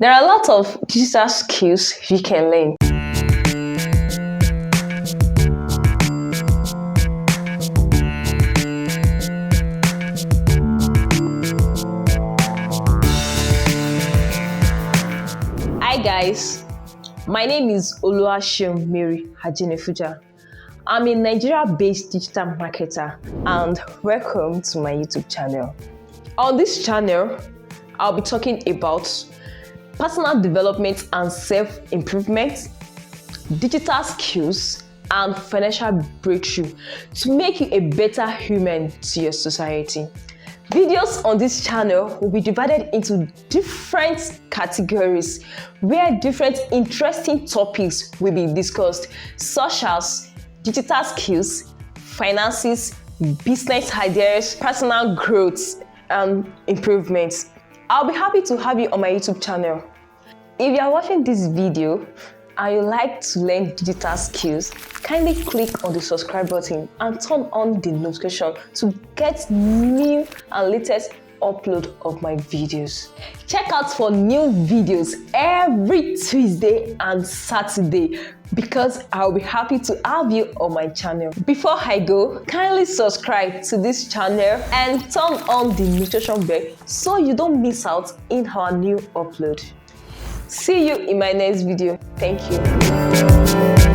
There are a lot of digital skills you can learn. Hi guys, my name is Oluwaseun Mary Hajinefuja. I'm a Nigeria-based digital marketer and welcome to my YouTube channel. On this channel, I'll be talking about personal development and self-improvement, digital skills, and financial breakthrough to make you a better human to your society. Videos on this channel will be divided into different categories where different interesting topics will be discussed, such as digital skills, finances, business ideas, personal growth, and improvements. I'll be happy to have you on my YouTube channel. If you are watching this video and you like to learn digital skills, kindly click on the subscribe button and turn on the notification to get new and latest upload of my videos. Check out for new videos every Tuesday and Saturday because I'll be happy to have you on my channel. Before I go, kindly subscribe to this channel and turn on the notification bell so you don't miss out in our new upload. See you in my next video. Thank you.